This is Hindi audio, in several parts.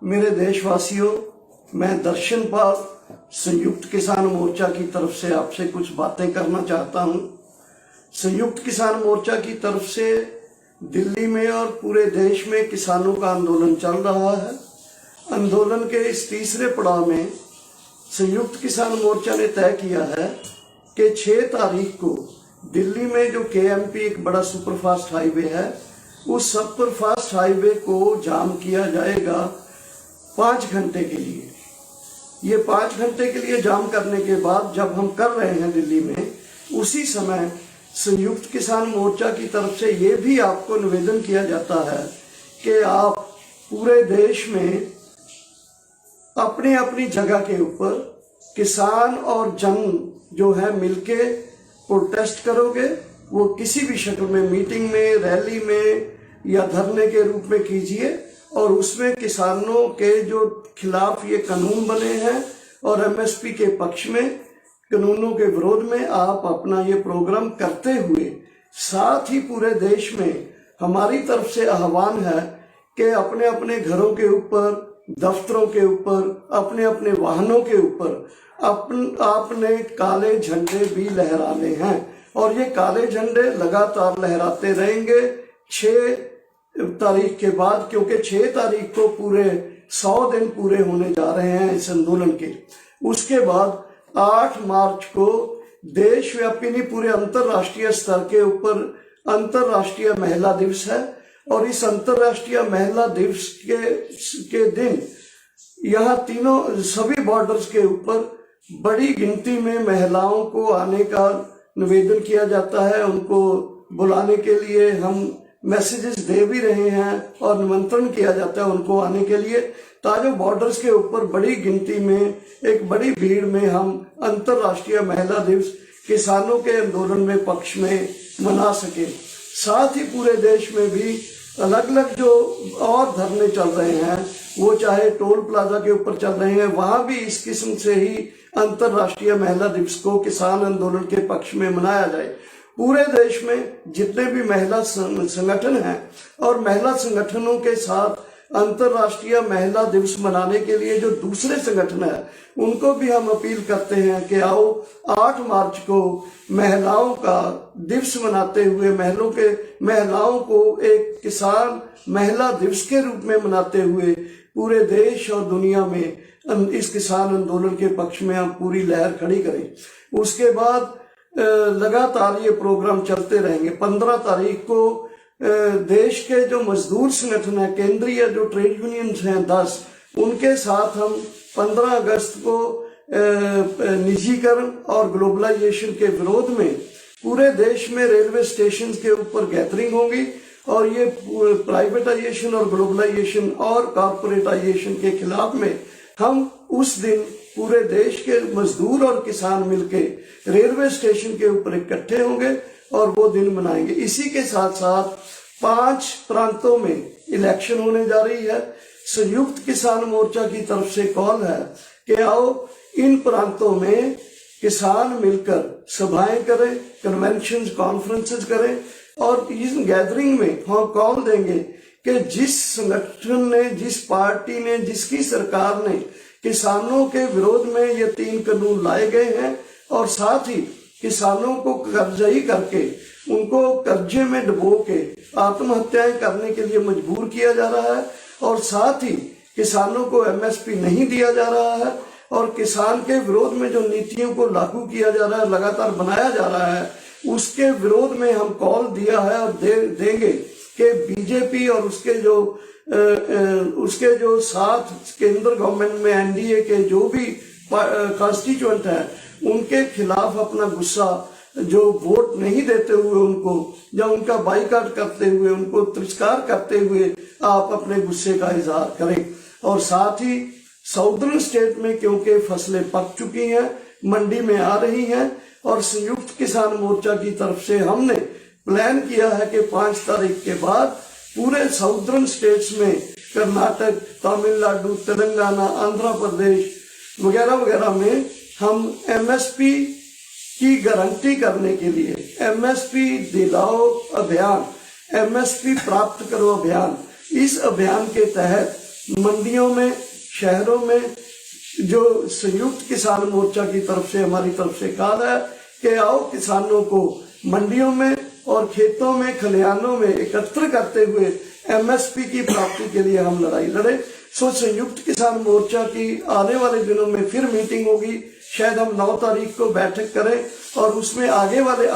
मेरे देशवासियों, मैं दर्शन पाल संयुक्त किसान मोर्चा की तरफ से आपसे कुछ बातें करना चाहता हूं। संयुक्त किसान मोर्चा की तरफ से दिल्ली में और पूरे देश में किसानों का आंदोलन चल रहा है। आंदोलन के इस तीसरे पड़ाव में संयुक्त किसान मोर्चा ने तय किया है कि 6 तारीख को दिल्ली में जो KMP एक बड़ा सुपरफास्ट हाईवे है, उस सुपरफास्ट हाईवे को जाम किया जाएगा 5 घंटे के लिए। ये 5 घंटे के लिए जाम करने के बाद जब हम कर रहे हैं दिल्ली में, उसी समय संयुक्त किसान मोर्चा की तरफ से ये भी आपको निवेदन किया जाता है कि आप पूरे देश में अपनी अपनी जगह के ऊपर किसान और जन जो है मिलके प्रोटेस्ट करोगे। वो किसी भी शक्ल में, मीटिंग में, रैली में या धरने के रूप में कीजिए, और उसमें किसानों के जो खिलाफ ये कानून बने हैं और MSP के पक्ष में कानूनों के विरोध में आप अपना ये प्रोग्राम करते हुए, साथ ही पूरे देश में हमारी तरफ से आह्वान है कि अपने अपने घरों के ऊपर, दफ्तरों के ऊपर, अपने अपने वाहनों के ऊपर आपने काले झंडे भी लहराने हैं, और ये काले झंडे लगातार लहराते रहेंगे 6 तारीख के बाद, क्योंकि 6 तारीख को पूरे 100 दिन पूरे होने जा रहे हैं इस आंदोलन के। उसके बाद 8 मार्च को देशव्यापी नहीं, पूरे अंतरराष्ट्रीय स्तर के ऊपर अंतरराष्ट्रीय महिला दिवस है, और इस अंतरराष्ट्रीय महिला दिवस के दिन यहाँ सभी बॉर्डर्स के ऊपर बड़ी गिनती में महिलाओं को आने का निवेदन किया जाता है। उनको बुलाने के लिए हम मैसेजेस दे भी रहे हैं और निमंत्रण किया जाता है उनको आने के लिए, ताकि बॉर्डर्स के ऊपर बड़ी गिनती में, एक बड़ी भीड़ में हम अंतरराष्ट्रीय महिला दिवस किसानों के आंदोलन में पक्ष में मना सके। साथ ही पूरे देश में भी अलग अलग जो और धरने चल रहे हैं, वो चाहे टोल प्लाजा के ऊपर चल रहे हैं, वहां भी इस किस्म से ही अंतरराष्ट्रीय महिला दिवस को किसान आंदोलन के पक्ष में मनाया जाए। पूरे देश में जितने भी महिला संगठन हैं और महिला संगठनों के साथ अंतरराष्ट्रीय महिला दिवस मनाने के लिए जो दूसरे संगठन है, उनको भी हम अपील करते हैं कि आओ 8 मार्च को महिलाओं का दिवस मनाते हुए, महिलाओं को एक किसान महिला दिवस के रूप में मनाते हुए पूरे देश और दुनिया में इस किसान आंदोलन के पक्ष में हम पूरी लहर खड़ी करें। उसके बाद लगातार ये प्रोग्राम चलते रहेंगे। 15 तारीख को देश के जो मजदूर संगठन है, केंद्रीय जो ट्रेड यूनियंस हैं 10, उनके साथ हम 15 अगस्त को निजीकरण और ग्लोबलाइजेशन के विरोध में पूरे देश में रेलवे स्टेशन के ऊपर गैदरिंग होगी, और ये प्राइवेटाइजेशन और ग्लोबलाइजेशन और कॉर्पोरेटाइजेशन के खिलाफ में हम उस दिन पूरे देश के मजदूर और किसान मिलके रेलवे स्टेशन के ऊपर इकट्ठे होंगे और वो दिन मनाएंगे। इसी के साथ साथ 5 प्रांतों में इलेक्शन होने जा रही है। संयुक्त किसान मोर्चा की तरफ से कॉल है कि आओ इन प्रांतों में किसान मिलकर सभाएं करें, कन्वेंशन, कॉन्फ्रेंसेस करें, और इस गैदरिंग में हम कॉल देंगे कि जिस संगठन ने, जिस पार्टी ने, जिसकी सरकार ने किसानों के विरोध में ये 3 कानून लाए गए हैं, और साथ ही किसानों को कर्जई करके, उनको कर्जे में डुबो के आत्महत्याएं करने के लिए मजबूर किया जा रहा है, और साथ ही किसानों को MSP नहीं दिया जा रहा है, और किसान के विरोध में जो नीतियों को लागू किया जा रहा है, लगातार बनाया जा रहा है, उसके विरोध में हम कॉल दिया है और देंगे कि बीजेपी और उसके जो साथ केंद्र गवर्नमेंट में NDA के जो भी कॉन्स्टिट्यूएंट हैं, उनके खिलाफ अपना गुस्सा, जो वोट नहीं देते हुए उनको, या उनका बाइकाट करते हुए, उनको तिरस्कार करते हुए आप अपने गुस्से का इजहार करें। और साथ ही साउदर्न स्टेट में क्योंकि फसलें पक चुकी हैं, मंडी में आ रही हैं, और संयुक्त किसान मोर्चा की तरफ से हमने प्लान किया है कि 5 तारीख के बाद पूरे साउदर्न स्टेट्स में, कर्नाटक, तमिलनाडु, तेलंगाना, आंध्र प्रदेश वगैरह वगैरह में हम MSP की गारंटी करने के लिए MSP दिलाओ अभियान, MSP प्राप्त करो अभियान, इस अभियान के तहत मंडियों में, शहरों में जो संयुक्त किसान मोर्चा की तरफ से, हमारी तरफ से कहा है कि आओ किसानों को मंडियों में और खेतों में, खलिहानों में एकत्र करते हुए एमएसपी की प्राप्ति के लिए हम लड़ाई लड़े। सो संयुक्त किसान मोर्चा की आने वाले दिनों में फिर मीटिंग होगी, शायद हम 9 तारीख को बैठक करें और उसमें आने वाले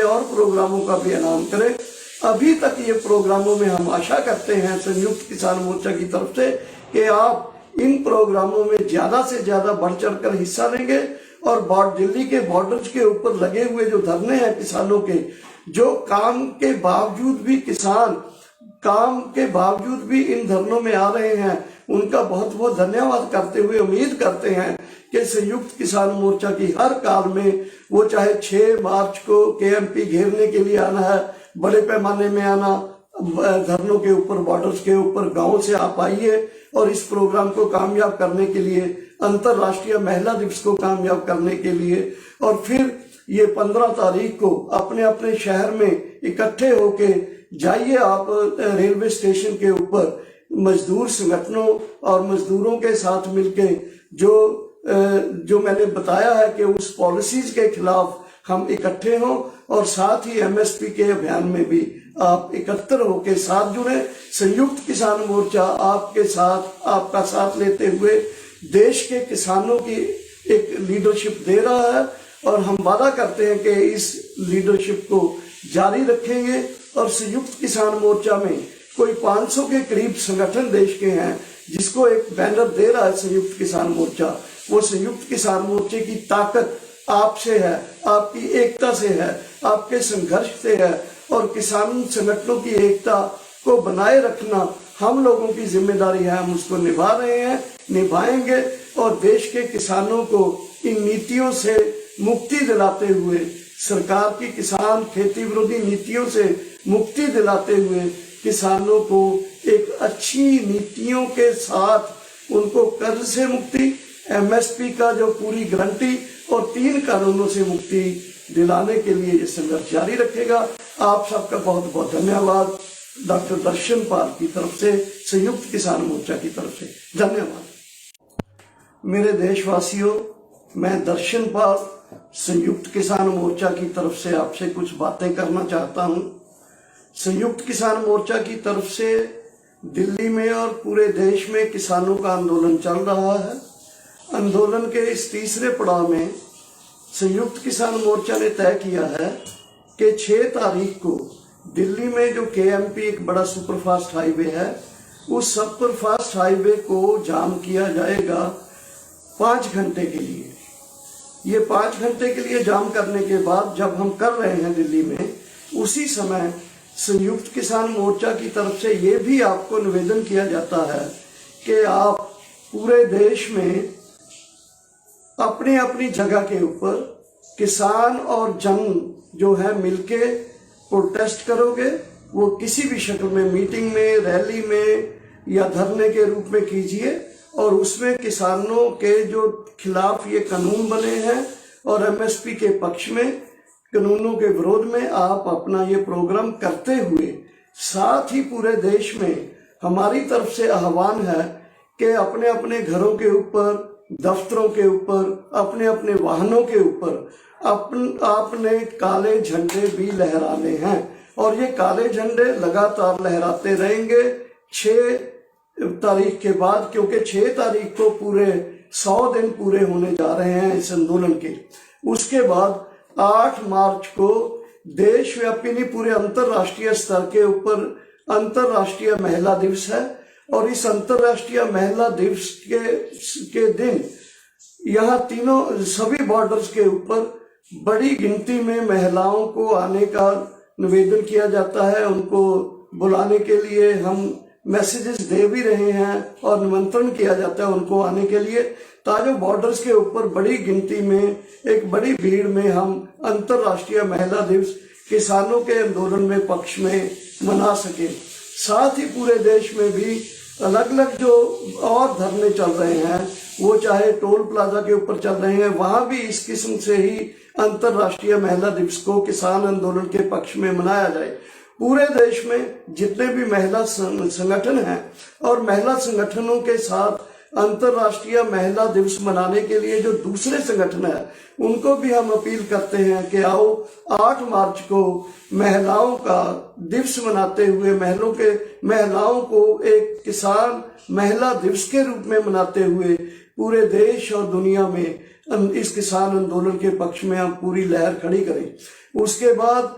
और प्रोग्रामों का भी ऐलान करें। अभी तक ये प्रोग्रामों में हम आशा करते हैं संयुक्त किसान मोर्चा की तरफ से कि आप इन प्रोग्रामों में ज्यादा से ज्यादा बढ़ चढ़कर हिस्सा लेंगे और दिल्ली के बॉर्डर्स के ऊपर लगे हुए जो धरने हैं किसानों के, जो काम के बावजूद भी इन धरनों में आ रहे हैं, उनका बहुत बहुत धन्यवाद करते हुए उम्मीद करते हैं कि संयुक्त किसान मोर्चा की हर काल में, वो चाहे 6 मार्च को केएमपी घेरने के लिए आना है, बड़े पैमाने में आना, धरनों के ऊपर, बॉर्डर्स के ऊपर, गांव से आप आइए और इस प्रोग्राम को कामयाब करने के लिए, अंतरराष्ट्रीय महिला दिवस को कामयाब करने के लिए, और फिर ये 15 तारीख को अपने अपने शहर में इकट्ठे होके जाइए आप रेलवे स्टेशन के ऊपर मजदूर संगठनों और मजदूरों के साथ मिलके जो मैंने बताया है कि उस पॉलिसीज के खिलाफ हम इकट्ठे हों और साथ ही एमएसपी के अभियान में भी आप एकत्र होकर साथ जुड़े। संयुक्त किसान मोर्चा आपके साथ, आपका साथ लेते हुए देश के किसानों की एक लीडरशिप दे रहा है और हम वादा करते हैं कि इस लीडरशिप को जारी रखेंगे। और संयुक्त किसान मोर्चा में कोई 500 के करीब संगठन देश के हैं जिसको एक बैनर दे रहा है संयुक्त किसान मोर्चा। वो संयुक्त किसान मोर्चे की ताकत आपसे है, आपकी एकता से है, आपके संघर्ष से है और किसान संगठनों की एकता को बनाए रखना हम लोगों की जिम्मेदारी है। हम उसको निभा रहे हैं, निभाएंगे और देश के किसानों को इन नीतियों से मुक्ति दिलाते हुए, सरकार की किसान खेती विरोधी नीतियों से मुक्ति दिलाते हुए, किसानों को एक अच्छी नीतियों के साथ उनको कर्ज से मुक्ति, एमएसपी का जो पूरी गारंटी और 3 कानूनों से मुक्ति दिलाने के लिए ये संघर्ष जारी रखेगा। आप सबका बहुत बहुत धन्यवाद। डॉक्टर दर्शन पाल की तरफ से, संयुक्त किसान मोर्चा की तरफ से धन्यवाद। मेरे देशवासियों, मैं दर्शन पाल संयुक्त किसान मोर्चा की तरफ से आपसे कुछ बातें करना चाहता हूं। संयुक्त किसान मोर्चा की तरफ से दिल्ली में और पूरे देश में किसानों का आंदोलन चल रहा है। आंदोलन के इस तीसरे पड़ाव में संयुक्त किसान मोर्चा ने तय किया है कि 6 तारीख को दिल्ली में जो केएमपी एक बड़ा सुपरफास्ट हाईवे है, उस सुपरफास्ट हाईवे को जाम किया जाएगा 5 घंटे के लिए। ये 5 घंटे के लिए जाम करने के बाद जब हम कर रहे हैं दिल्ली में, उसी समय संयुक्त किसान मोर्चा की तरफ से ये भी आपको निवेदन किया जाता है कि आप पूरे देश में अपनी अपनी जगह के ऊपर किसान और जन जो है मिलके प्रोटेस्ट करोगे। वो किसी भी शक्ल में, मीटिंग में, रैली में या धरने के रूप में कीजिए और उसमें किसानों के जो खिलाफ ये कानून बने हैं और एमएसपी के पक्ष में, कानूनों के विरोध में आप अपना ये प्रोग्राम करते हुए, साथ ही पूरे देश में हमारी तरफ से आह्वान है कि अपने अपने घरों के ऊपर, दफ्तरों के ऊपर, अपने अपने वाहनों के ऊपर आपने काले झंडे भी लहराने हैं और ये काले झंडे लगातार लहराते रहेंगे 6 तारीख के बाद, क्योंकि 6 तारीख को पूरे 100 दिन पूरे होने जा रहे हैं इस आंदोलन के। उसके बाद 8 मार्च को देशव्यापी नहीं, पूरे अंतरराष्ट्रीय स्तर के ऊपर अंतरराष्ट्रीय महिला दिवस है और इस अंतरराष्ट्रीय महिला दिवस के दिन यहाँ सभी बॉर्डर्स के ऊपर बड़ी गिनती में महिलाओं को आने का निवेदन किया जाता है। उनको बुलाने के लिए हम मैसेजेस दे भी रहे हैं और निमंत्रण किया जाता है उनको आने के लिए, ताकि बॉर्डर्स के ऊपर बड़ी गिनती में, एक बड़ी भीड़ में हम अंतरराष्ट्रीय महिला दिवस किसानों के आंदोलन में पक्ष में मना सके। साथ ही पूरे देश में भी अलग अलग जो और धरने चल रहे हैं, वो चाहे टोल प्लाजा के ऊपर चल रहे हैं, वहां भी इस किस्म से ही अंतरराष्ट्रीय महिला दिवस को किसान आंदोलन के पक्ष में मनाया जाए। पूरे देश में जितने भी महिला संगठन हैं और महिला संगठनों के साथ अंतर्राष्ट्रीय महिला दिवस मनाने के लिए जो दूसरे संगठन है उनको भी हम अपील करते हैं कि आओ 8 मार्च को महिलाओं का दिवस मनाते हुए महिलाओं को एक किसान महिला दिवस के रूप में मनाते हुए पूरे देश और दुनिया में इस किसान आंदोलन के पक्ष में हम पूरी लहर खड़ी करें। उसके बाद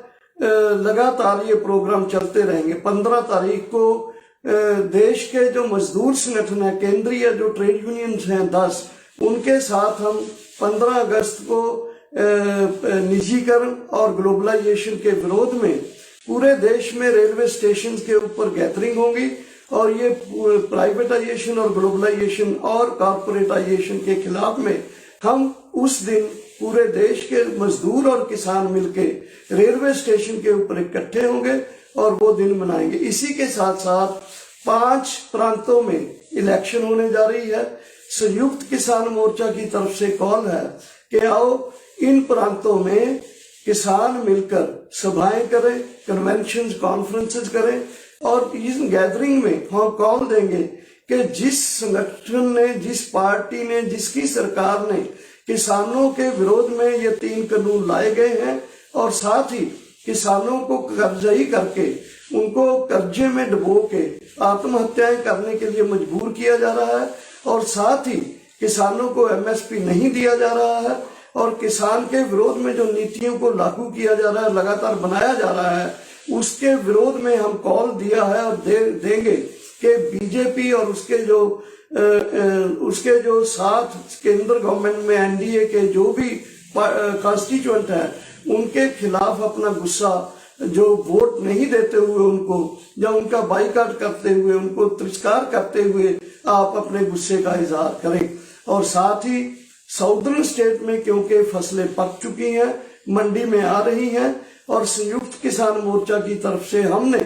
लगातार ये प्रोग्राम चलते रहेंगे। 15 तारीख को देश के जो मजदूर संगठन है, केंद्रीय जो ट्रेड यूनियंस हैं 10, उनके साथ हम 15 अगस्त को निजीकरण और ग्लोबलाइजेशन के विरोध में पूरे देश में रेलवे स्टेशन के ऊपर गैदरिंग होगी और ये प्राइवेटाइजेशन और ग्लोबलाइजेशन और कॉर्पोरेटाइजेशन के खिलाफ में हम उस दिन पूरे देश के मजदूर और किसान मिलके रेलवे स्टेशन के ऊपर इकट्ठे होंगे और वो दिन मनाएंगे। इसी के साथ साथ 5 प्रांतों में इलेक्शन होने जा रही है। संयुक्त किसान मोर्चा की तरफ से कॉल है कि आओ इन प्रांतों में किसान मिलकर सभाएं करें, कन्वेंशन कॉन्फ्रेंसेस करें और इस गैदरिंग में हम कॉल देंगे कि जिस संगठन ने, जिस पार्टी ने, जिसकी सरकार ने किसानों के विरोध में ये 3 कानून लाए गए हैं और साथ ही किसानों को कर्जई करके उनको कर्जे में डुबो के आत्महत्याएं करने के लिए मजबूर किया जा रहा है और साथ ही किसानों को एमएसपी नहीं दिया जा रहा है और किसान के विरोध में जो नीतियों को लागू किया जा रहा है, लगातार बनाया जा रहा है, उसके विरोध में हम कॉल दिया है और देंगे कि बीजेपी और उसके जो साथ केंद्र गवर्नमेंट में एनडीए के जो भी कॉन्स्टिट्यूएंट है उनके खिलाफ अपना गुस्सा जो वोट नहीं देते हुए उनको या उनका बाइकाट करते हुए, उनको तिरस्कार करते हुए आप अपने गुस्से का इजहार करें। और साथ ही साउदर्न स्टेट में क्योंकि फसलें पक चुकी हैं, मंडी में आ रही हैं और संयुक्त किसान मोर्चा की तरफ से हमने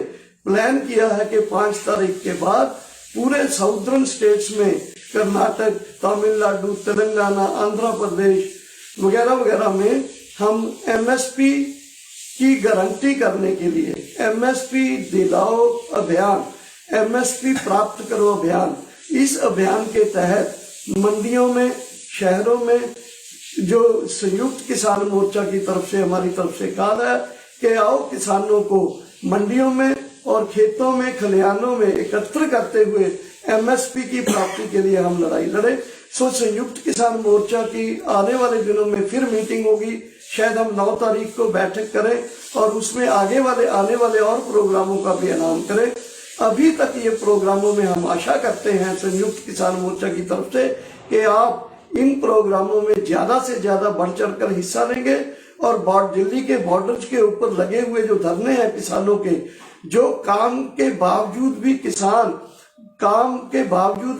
प्लान किया है कि 5 तारीख के बाद पूरे साउदर्न स्टेट्स में कर्नाटक, तमिलनाडु, तेलंगाना, आंध्र प्रदेश वगैरह वगैरह में हम एमएसपी की गारंटी करने के लिए एमएसपी दिलाओ अभियान, एमएसपी प्राप्त करो अभियान, इस अभियान के तहत मंडियों में, शहरों में जो संयुक्त किसान मोर्चा की तरफ से हमारी तरफ से कहा है कि आओ किसानों को मंडियों में और खेतों में, खलिहानों में एकत्र करते हुए एमएसपी की प्राप्ति के लिए हम लड़ाई लड़े। सो संयुक्त किसान मोर्चा की आने वाले दिनों में फिर मीटिंग होगी, शायद हम 9 तारीख को बैठक करें और उसमें आने वाले और प्रोग्रामों का भी ऐलान करें। अभी तक ये प्रोग्रामों में हम आशा करते हैं संयुक्त किसान मोर्चा की तरफ से कि आप इन प्रोग्रामों में ज्यादा से ज्यादा बढ़ चढ़कर हिस्सा लेंगे और दिल्ली के बॉर्डर्स के ऊपर लगे हुए जो धरने हैं किसानों के, जो काम के बावजूद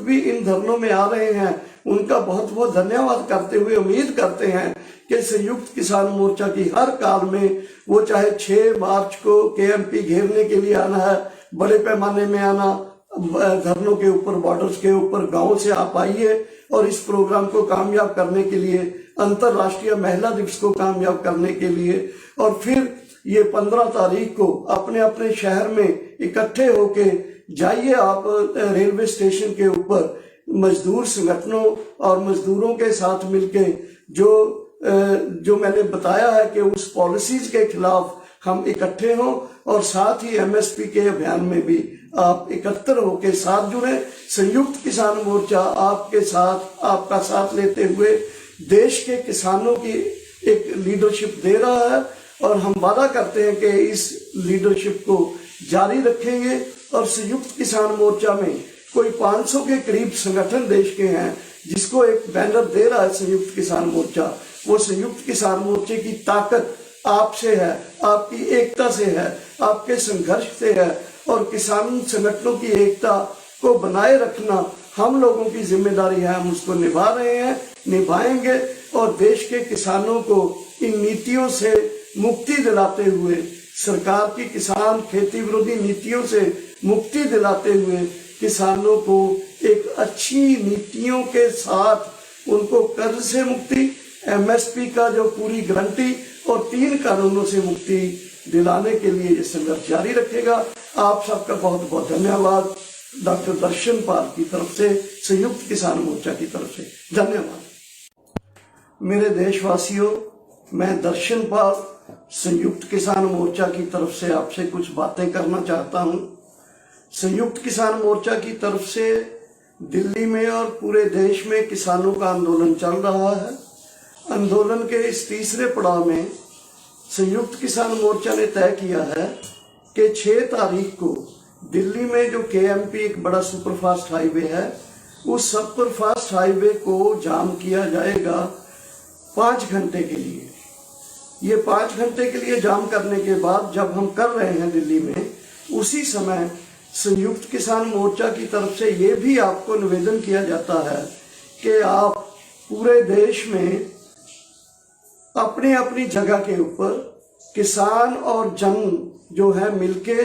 भी इन धरनों में आ रहे हैं, उनका बहुत बहुत धन्यवाद करते हुए उम्मीद करते हैं कि संयुक्त किसान मोर्चा की हर काल में, वो चाहे 6 मार्च को केएमपी घेरने के लिए आना है, बड़े पैमाने में आना, धरनों के ऊपर, बॉर्डर्स के ऊपर, गांव से आप आइए और इस प्रोग्राम को कामयाब करने के लिए, अंतर्राष्ट्रीय महिला दिवस को कामयाब करने के लिए, और फिर ये 15 तारीख को अपने अपने शहर में इकट्ठे होके जाइए आप रेलवे स्टेशन के ऊपर मजदूर संगठनों और मजदूरों के साथ मिलके जो मैंने बताया है कि उस पॉलिसीज के खिलाफ हम इकट्ठे हों और साथ ही एमएसपी के अभियान में भी आप एकत्र होकर साथ जुड़े। संयुक्त किसान मोर्चा आपके साथ, आपका साथ लेते हुए देश के किसानों की एक लीडरशिप दे रहा है और हम वादा करते हैं कि इस लीडरशिप को जारी रखेंगे। और संयुक्त किसान मोर्चा में कोई 500 के करीब संगठन देश के हैं जिसको एक बैनर दे रहा है संयुक्त किसान मोर्चा। वो संयुक्त किसान मोर्चे की ताकत आपसे है, आपकी एकता से है, आपके संघर्ष से है और किसान संगठनों की एकता को बनाए रखना हम लोगों की जिम्मेदारी है। हम उसको निभा रहे हैं, निभाएंगे और देश के किसानों को इन नीतियों से मुक्ति दिलाते हुए, सरकार की किसान खेती विरोधी नीतियों से मुक्ति दिलाते हुए, किसानों को एक अच्छी नीतियों के साथ उनको कर्ज से मुक्ति, एमएसपी का जो पूरी गारंटी और 3 कानूनों से मुक्ति दिलाने के लिए ये संघर्ष जारी रखेगा। आप सबका बहुत बहुत धन्यवाद। डॉक्टर दर्शन पाल की तरफ से, संयुक्त किसान मोर्चा की तरफ से धन्यवाद। मेरे देशवासियों, मैं दर्शन पाल संयुक्त किसान मोर्चा की तरफ से आपसे कुछ बातें करना चाहता हूं। संयुक्त किसान मोर्चा की तरफ से दिल्ली में और पूरे देश में किसानों का आंदोलन चल रहा है। आंदोलन के इस तीसरे पड़ाव में संयुक्त किसान मोर्चा ने तय किया है कि 6 तारीख को दिल्ली में जो केएमपी एक बड़ा सुपरफास्ट हाईवे है, उस सुपरफास्ट हाईवे को जाम किया जाएगा 5 घंटे के लिए। ये 5 घंटे के लिए जाम करने के बाद जब हम कर रहे हैं दिल्ली में, उसी समय संयुक्त किसान मोर्चा की तरफ से ये भी आपको निवेदन किया जाता है कि आप पूरे देश में अपनी अपनी जगह के ऊपर किसान और जन जो है मिलके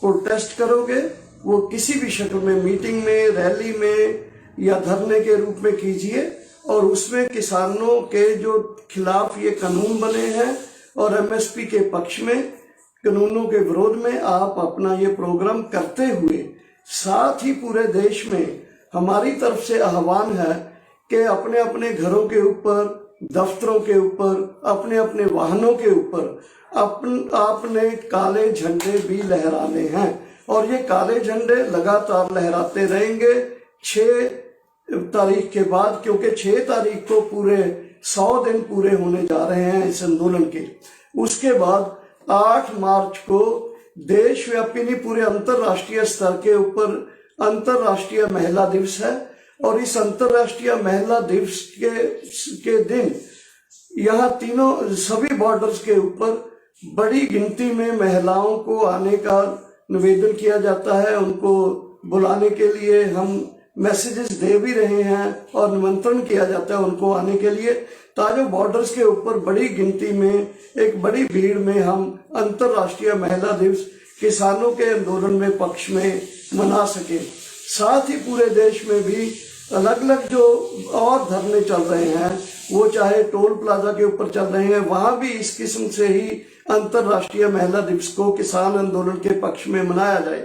प्रोटेस्ट करोगे। वो किसी भी शक्ल में, मीटिंग में, रैली में या धरने के रूप में कीजिए, और उसमें किसानों के जो खिलाफ ये कानून बने हैं और एमएसपी के पक्ष में कानूनों के विरोध में आप अपना ये प्रोग्राम करते हुए, साथ ही पूरे देश में हमारी तरफ से आह्वान है कि अपने अपने घरों के ऊपर, दफ्तरों के ऊपर, अपने अपने वाहनों के ऊपर आपने काले झंडे भी लहराने हैं, और ये काले झंडे लगातार लहराते रहेंगे 6 तारीख के बाद, क्योंकि 6 तारीख को पूरे 100 दिन पूरे होने जा रहे हैं इस आंदोलन के। उसके बाद 8 मार्च को देशव्यापी नहीं, पूरे अंतरराष्ट्रीय स्तर के ऊपर अंतरराष्ट्रीय महिला दिवस है, और इस अंतरराष्ट्रीय महिला दिवस के दिन यहाँ सभी बॉर्डर्स के ऊपर बड़ी गिनती में महिलाओं को आने का निवेदन किया जाता है। उनको बुलाने के लिए हम मैसेजेस दे भी रहे हैं और निमंत्रण किया जाता है उनको आने के लिए, ताकि बॉर्डर्स के ऊपर बड़ी गिनती में, एक बड़ी भीड़ में हम अंतरराष्ट्रीय महिला दिवस किसानों के आंदोलन में पक्ष में मना सके। साथ ही पूरे देश में भी अलग अलग जो और धरने चल रहे हैं, वो चाहे टोल प्लाजा के ऊपर चल रहे हैं, वहां भी इस किस्म से ही अंतरराष्ट्रीय महिला दिवस को किसान आंदोलन के पक्ष में मनाया जाए।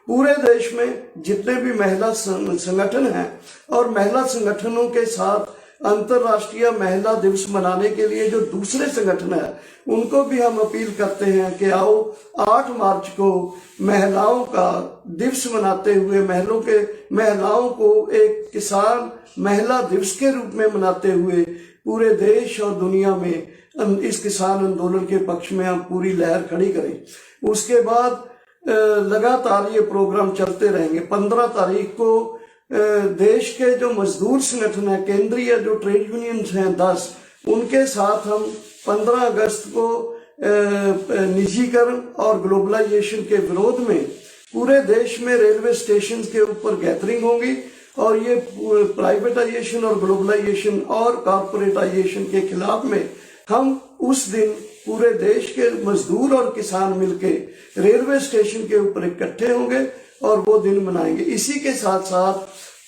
पूरे देश में जितने भी महिला संगठन हैं और महिला संगठनों के साथ अंतरराष्ट्रीय महिला दिवस मनाने के लिए जो दूसरे संगठन है, उनको भी हम अपील करते हैं कि आओ 8 मार्च को महिलाओं का दिवस मनाते हुए, महिलाओं को एक किसान महिला दिवस के रूप में मनाते हुए पूरे देश और दुनिया में इस किसान आंदोलन के पक्ष में हम पूरी लहर खड़ी करें। उसके बाद लगातार ये प्रोग्राम चलते रहेंगे। 15 तारीख को देश के जो मजदूर संगठन है, केंद्रीय जो ट्रेड यूनियंस हैं 10, उनके साथ हम 15 अगस्त को निजीकरण और ग्लोबलाइजेशन के विरोध में पूरे देश में रेलवे स्टेशन के ऊपर गैदरिंग होगी, और ये प्राइवेटाइजेशन और ग्लोबलाइजेशन और कॉर्पोरेटाइजेशन के खिलाफ में हम उस दिन पूरे देश के मजदूर और किसान मिलके रेलवे स्टेशन के ऊपर इकट्ठे होंगे और वो दिन मनाएंगे। इसी के साथ साथ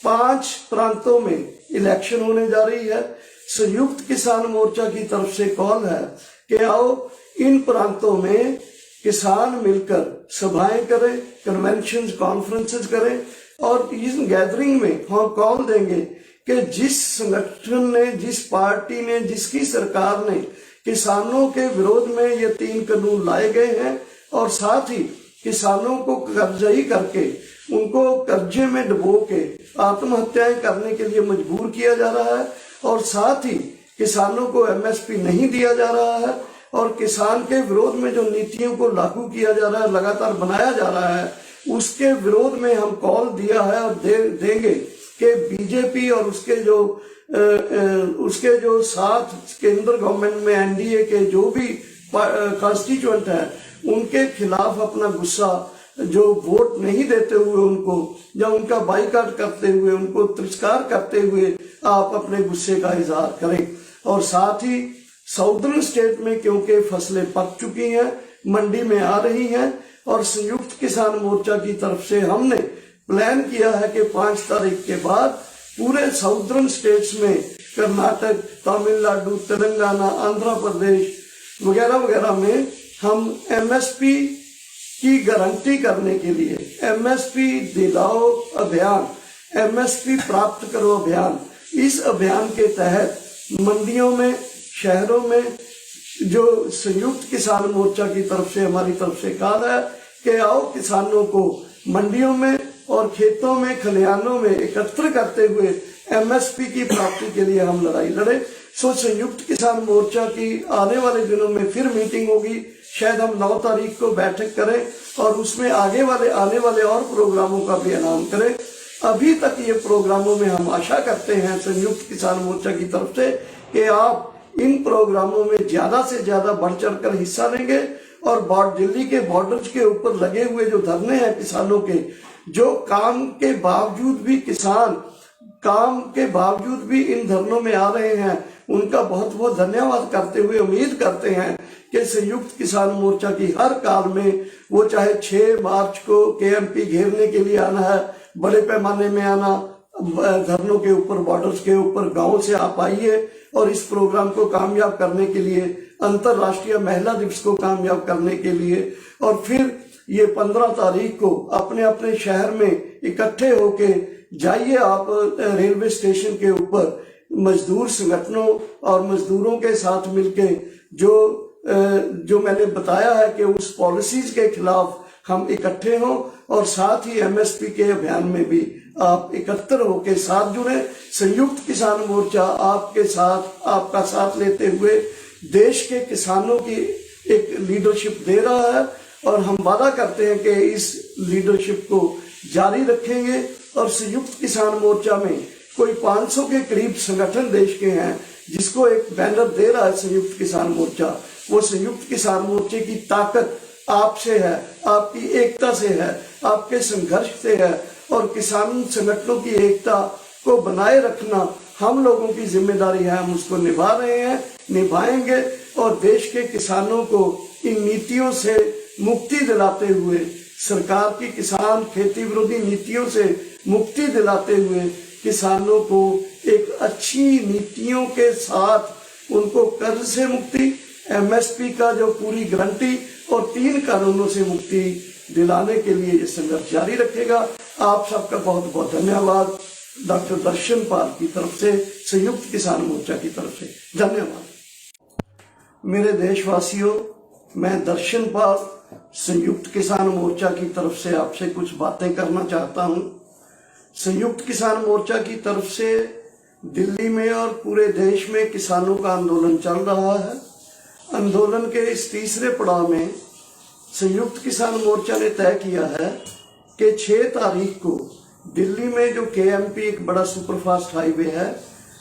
5 प्रांतों में इलेक्शन होने जा रही है। संयुक्त किसान मोर्चा की तरफ से कॉल है कि आओ इन प्रांतों में किसान मिलकर सभाएं करें, कन्वेंशन कॉन्फ्रेंसेस करें, और इस गैदरिंग में हम कॉल देंगे कि जिस संगठन ने, जिस पार्टी ने, जिसकी सरकार ने किसानों के विरोध में ये 3 कानून लाए गए हैं, और साथ ही किसानों को कर्जई करके, उनको कर्जे में डुबो के आत्महत्याएं करने के लिए मजबूर किया जा रहा है, और साथ ही किसानों को एमएसपी नहीं दिया जा रहा है, और किसान के विरोध में जो नीतियों को लागू किया जा रहा है, लगातार बनाया जा रहा है, उसके विरोध में हम कॉल दिया है और देंगे कि बीजेपी और उसके जो साथ केंद्र गवर्नमेंट में एनडीए के जो भी कॉन्स्टिट्यूएंट हैं, उनके खिलाफ अपना गुस्सा, जो वोट नहीं देते हुए उनको, या उनका बाइकाट करते हुए, उनको तिरस्कार करते हुए आप अपने गुस्से का इजहार करें। और साथ ही साउदर्न स्टेट में क्योंकि फसलें पक चुकी हैं, मंडी में आ रही हैं, और संयुक्त किसान मोर्चा की तरफ से हमने प्लान किया है कि 5 तारीख के बाद पूरे साउदर्न स्टेट्स में, कर्नाटक, तमिलनाडु, तेलंगाना, आंध्र प्रदेश वगैरह वगैरह में हम एमएसपी की गारंटी करने के लिए एमएसपी दिलाओ अभियान, एमएसपी प्राप्त करो अभियान, इस अभियान के तहत मंडियों में, शहरों में जो संयुक्त किसान मोर्चा की तरफ से, हमारी तरफ से कहा है कि आओ किसानों को मंडियों में और खेतों में, खलिहानों में एकत्र करते हुए एमएसपी की प्राप्ति के लिए हम लड़ाई लड़े। सो संयुक्त किसान मोर्चा की आने वाले दिनों में फिर मीटिंग होगी, शायद हम 9 तारीख को बैठक करें और उसमें आने वाले और प्रोग्रामों का भी ऐलान करें। अभी तक ये प्रोग्रामों में हम आशा करते हैं संयुक्त किसान मोर्चा की तरफ से कि आप इन प्रोग्रामों में ज्यादा से ज्यादा बढ़ चढ़कर हिस्सा लेंगे और दिल्ली के बॉर्डर्स के ऊपर लगे हुए जो धरने हैं किसानों के, जो काम के बावजूद भी इन धरनों में आ रहे हैं, उनका बहुत बहुत धन्यवाद करते हुए उम्मीद करते हैं कि संयुक्त किसान मोर्चा की हर काल में, वो चाहे 6 मार्च को केएमपी घेरने के लिए आना है, बड़े पैमाने में आना, धरनों के ऊपर, बॉर्डर्स के ऊपर, गांव से आप आइए और इस प्रोग्राम को कामयाब करने के लिए, अंतरराष्ट्रीय महिला दिवस को कामयाब करने के लिए, और फिर ये 15 तारीख को अपने अपने शहर में इकट्ठे होके जाइए आप रेलवे स्टेशन के ऊपर मजदूर संगठनों और मजदूरों के साथ मिलके जो मैंने बताया है कि उस पॉलिसीज के खिलाफ हम इकट्ठे हों और साथ ही एमएसपी के अभियान में भी आप एकत्र होकर साथ जुड़े। संयुक्त किसान मोर्चा आपके साथ, आपका साथ लेते हुए देश के किसानों की एक लीडरशिप दे रहा है और हम वादा करते हैं कि इस लीडरशिप को जारी रखेंगे। और संयुक्त किसान मोर्चा में कोई 500 के करीब संगठन देश के हैं जिसको एक बैनर दे रहा है संयुक्त किसान मोर्चा। वो संयुक्त किसान मोर्चे की ताकत आपसे है, आपकी एकता से है, आपके संघर्ष से है और किसान संगठनों की एकता को बनाए रखना हम लोगों की जिम्मेदारी है। हम उसको निभा रहे हैं, निभाएंगे और देश के किसानों को इन नीतियों से मुक्ति दिलाते हुए, सरकार की किसान खेती विरोधी नीतियों से मुक्ति दिलाते हुए, किसानों को एक अच्छी नीतियों के साथ उनको कर्ज से मुक्ति, एमएसपी का जो पूरी गारंटी और 3 कानूनों से मुक्ति दिलाने के लिए ये संघर्ष जारी रखेगा। आप सबका बहुत बहुत धन्यवाद। डॉक्टर दर्शन पाल की तरफ से, संयुक्त किसान मोर्चा की तरफ से धन्यवाद। मेरे देशवासियों, मैं दर्शन पाल संयुक्त किसान मोर्चा की तरफ से आपसे कुछ बातें करना चाहता हूं। संयुक्त किसान मोर्चा की तरफ से दिल्ली में और पूरे देश में किसानों का आंदोलन चल रहा है। आंदोलन के इस तीसरे पड़ाव में संयुक्त किसान मोर्चा ने तय किया है कि 6 तारीख को दिल्ली में जो केएमपी एक बड़ा सुपरफास्ट हाईवे है,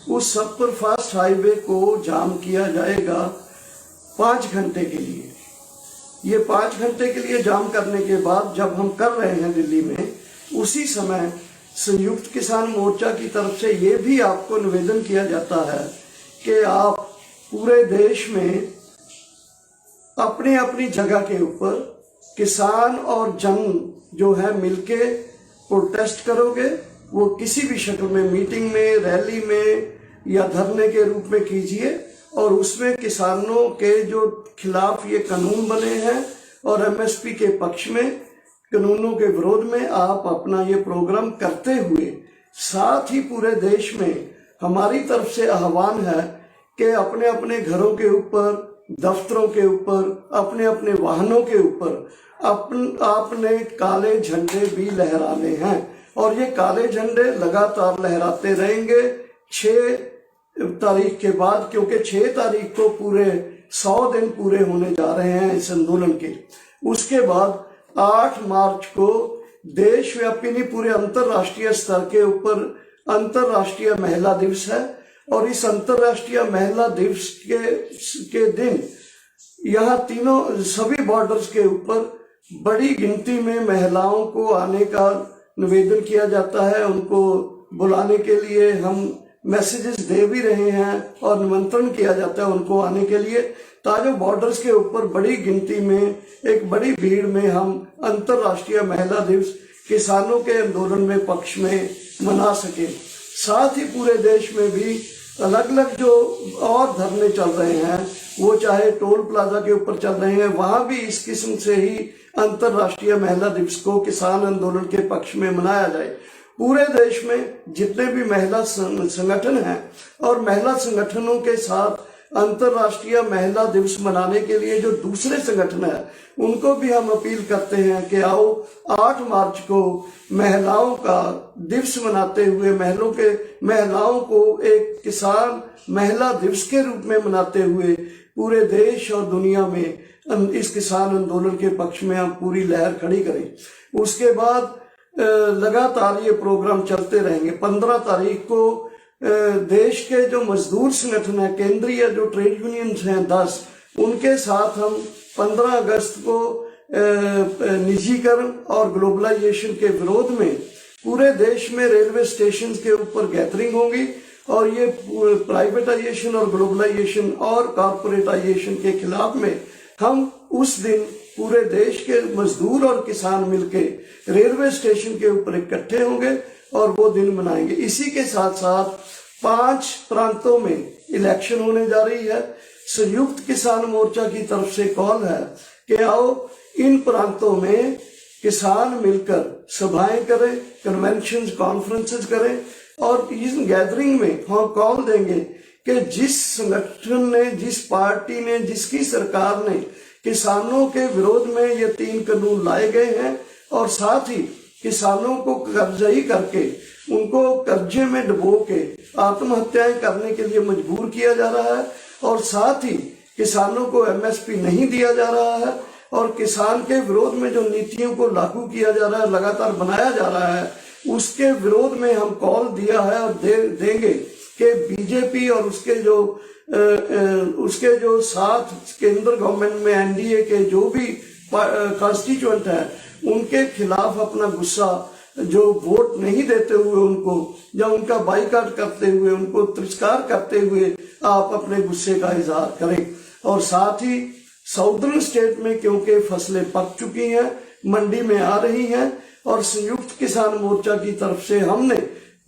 उस सुपरफास्ट हाईवे को जाम किया जाएगा 5 घंटे के लिए। ये 5 घंटे के लिए जाम करने के बाद जब हम कर रहे हैं दिल्ली में, उसी समय संयुक्त किसान मोर्चा की तरफ से ये भी आपको निवेदन किया जाता है कि आप पूरे देश में अपनी अपनी जगह के ऊपर किसान और जन जो है मिलके प्रोटेस्ट करोगे। वो किसी भी शक्ल में, मीटिंग में, रैली में या धरने के रूप में कीजिए और उसमें किसानों के जो खिलाफ ये कानून बने हैं और एमएसपी के पक्ष में, कानूनों के विरोध में आप अपना ये प्रोग्राम करते हुए, साथ ही पूरे देश में हमारी तरफ से आह्वान है कि अपने अपने घरों के ऊपर, दफ्तरों के ऊपर, अपने अपने वाहनों के ऊपर आपने काले झंडे भी लहराने हैं और ये काले झंडे लगातार लहराते रहेंगे 6 तारीख के बाद, क्योंकि 6 तारीख को पूरे 100 दिन पूरे होने जा रहे हैं इस आंदोलन के। उसके बाद 8 मार्च को देशव्यापी नहीं, पूरे अंतरराष्ट्रीय स्तर के ऊपर अंतरराष्ट्रीय महिला दिवस है और इस अंतरराष्ट्रीय महिला दिवस के दिन यहाँ सभी बॉर्डर्स के ऊपर बड़ी गिनती में महिलाओं को आने का निवेदन किया जाता है। उनको बुलाने के लिए हम मैसेजेस दे भी रहे हैं और निमंत्रण किया जाता है उनको आने के लिए, ताकि बॉर्डर्स के ऊपर बड़ी गिनती में, एक बड़ी भीड़ में हम अंतरराष्ट्रीय महिला दिवस किसानों के आंदोलन में पक्ष में मना सके। साथ ही पूरे देश में भी अलग अलग जो और धरने चल रहे हैं, वो चाहे टोल प्लाजा के ऊपर चल रहे हैं, वहां भी इस किस्म से ही अंतर्राष्ट्रीय महिला दिवस को किसान आंदोलन के पक्ष में मनाया जाए। पूरे देश में जितने भी महिला संगठन हैं और महिला संगठनों के साथ अंतर्राष्ट्रीय महिला दिवस मनाने के लिए जो दूसरे संगठन है, उनको भी हम अपील करते हैं कि आओ 8 मार्च को महिलाओं का दिवस मनाते हुए महिलाओं को एक किसान महिला दिवस के रूप में मनाते हुए पूरे देश और दुनिया में इस किसान आंदोलन के पक्ष में हम पूरी लहर खड़ी करें। उसके बाद लगातार ये प्रोग्राम चलते रहेंगे। 15 तारीख को देश के जो मजदूर संगठन है, केंद्रीय जो ट्रेड यूनियंस हैं 10, उनके साथ हम 15 अगस्त को निजीकरण और ग्लोबलाइजेशन के विरोध में पूरे देश में रेलवे स्टेशन के ऊपर गैदरिंग होगी और ये प्राइवेटाइजेशन और ग्लोबलाइजेशन और कॉर्पोरेटाइजेशन के खिलाफ में हम उस दिन पूरे देश के मजदूर और किसान मिलके रेलवे स्टेशन के ऊपर इकट्ठे होंगे और वो दिन मनाएंगे। इसी के साथ साथ 5 प्रांतों में इलेक्शन होने जा रही है। संयुक्त किसान मोर्चा की तरफ से कॉल है कि आओ इन प्रांतों में किसान मिलकर सभाएं करें, कन्वेंशन कॉन्फ्रेंसेस करें और इस गैदरिंग में हम कॉल देंगे कि जिस संगठन ने, जिस पार्टी ने, जिसकी सरकार ने किसानों के विरोध में ये 3 कानून लाए गए हैं और साथ ही किसानों को कर्जई करके उनको कर्जे में डुबो के आत्महत्याएं करने के लिए मजबूर किया जा रहा है और साथ ही किसानों को एमएसपी नहीं दिया जा रहा है और किसान के विरोध में जो नीतियों को लागू किया जा रहा है, लगातार बनाया जा रहा है, उसके विरोध में हम कॉल दिया है और देंगे कि बीजेपी और उसके जो साथ केंद्र गवर्नमेंट में एनडीए के जो भी कॉन्स्टिट्यूएंट है, उनके खिलाफ अपना गुस्सा, जो वोट नहीं देते हुए उनको या उनका बाइकाट करते हुए, उनको तिरस्कार करते हुए आप अपने गुस्से का इजहार करें। और साथ ही साउदर्न स्टेट में क्योंकि फसलें पक चुकी हैं, मंडी में आ रही हैं और संयुक्त किसान मोर्चा की तरफ से हमने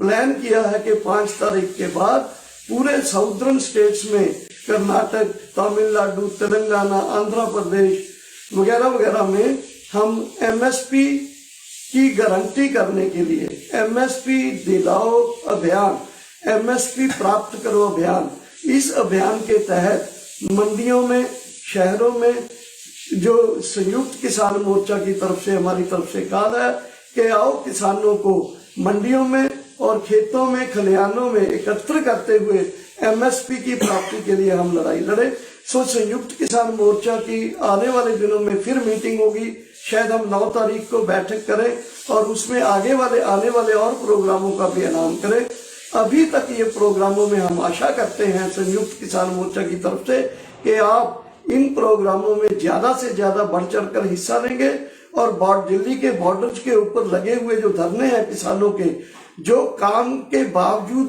प्लान किया है कि 5 तारीख के बाद पूरे साउदर्न स्टेट्स में कर्नाटक, तमिलनाडु, तेलंगाना, आंध्र प्रदेश वगैरह वगैरह में हम एमएसपी की गारंटी करने के लिए एमएसपी दिलाओ अभियान, एमएसपी प्राप्त करो अभियान, इस अभियान के तहत मंडियों में, शहरों में जो संयुक्त किसान मोर्चा की तरफ से हमारी तरफ से कहा है कि आओ किसानों को मंडियों में और खेतों में, खलिहानों में एकत्र करते हुए एमएसपी की प्राप्ति के लिए हम लड़ाई लड़े। सो संयुक्त किसान मोर्चा की आने वाले दिनों में फिर मीटिंग होगी, शायद हम 9 तारीख को बैठक करें और उसमें आने वाले और प्रोग्रामों का भी ऐलान करें। अभी तक ये प्रोग्रामों में हम आशा करते हैं संयुक्त किसान मोर्चा की तरफ से कि आप इन प्रोग्रामों में ज्यादा से ज्यादा बढ़ चढ़कर हिस्सा लेंगे और दिल्ली के बॉर्डर्स के ऊपर लगे हुए जो धरने हैं किसानों के, जो काम के बावजूद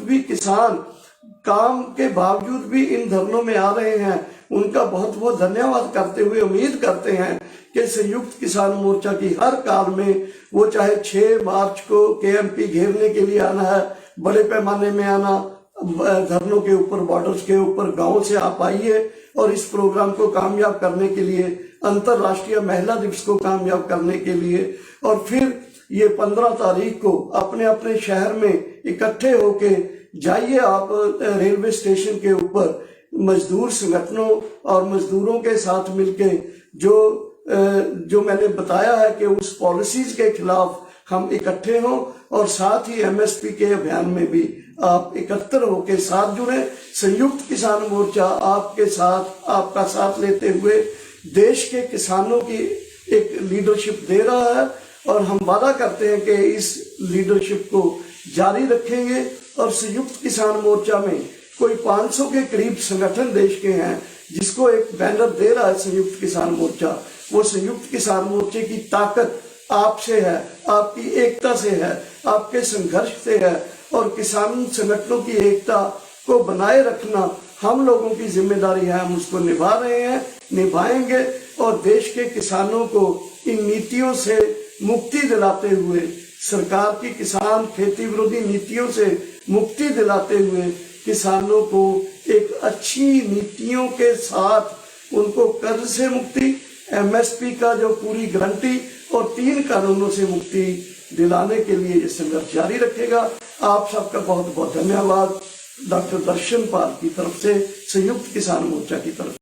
भी इन धरनों में आ रहे हैं, उनका बहुत बहुत धन्यवाद करते हुए उम्मीद करते हैं कि संयुक्त किसान मोर्चा की हर काल में, वो चाहे 6 मार्च को केएमपी घेरने के लिए आना है, बड़े पैमाने में आना, धरनों के ऊपर, बॉर्डर्स के ऊपर, गांव से आप आइए और इस प्रोग्राम को कामयाब करने के लिए, अंतर्राष्ट्रीय महिला दिवस को कामयाब करने के लिए, और फिर ये 15 तारीख को अपने अपने शहर में इकट्ठे होके जाइए आप रेलवे स्टेशन के ऊपर मजदूर संगठनों और मजदूरों के साथ मिलके जो मैंने बताया है कि उस पॉलिसीज के खिलाफ हम इकट्ठे हों और साथ ही एमएसपी के अभियान में भी आप एकत्र होकर साथ जुड़े। संयुक्त किसान मोर्चा आपके साथ, आपका साथ लेते हुए देश के किसानों की एक लीडरशिप दे रहा है और हम वादा करते हैं कि इस लीडरशिप को जारी रखेंगे। और संयुक्त किसान मोर्चा में कोई 500 के करीब संगठन देश के हैं जिसको एक बैनर दे रहा है संयुक्त किसान मोर्चा। वो संयुक्त किसान मोर्चे की ताकत आपसे है, आपकी एकता से है, आपके संघर्ष से है और किसान संगठनों की एकता को बनाए रखना हम लोगों की जिम्मेदारी है। हम उसको निभा रहे हैं, निभाएंगे और देश के किसानों को इन नीतियों से मुक्ति दिलाते हुए, सरकार की किसान खेती विरोधी नीतियों से मुक्ति दिलाते हुए किसानों को एक अच्छी नीतियों के साथ उनको कर्ज से मुक्ति, एमएसपी का जो पूरी गारंटी और 3 कानूनों से मुक्ति दिलाने के लिए ये संघर्ष जारी रखेगा। आप सबका बहुत बहुत धन्यवाद। डॉक्टर दर्शन पाल की तरफ से, संयुक्त किसान मोर्चा की तरफ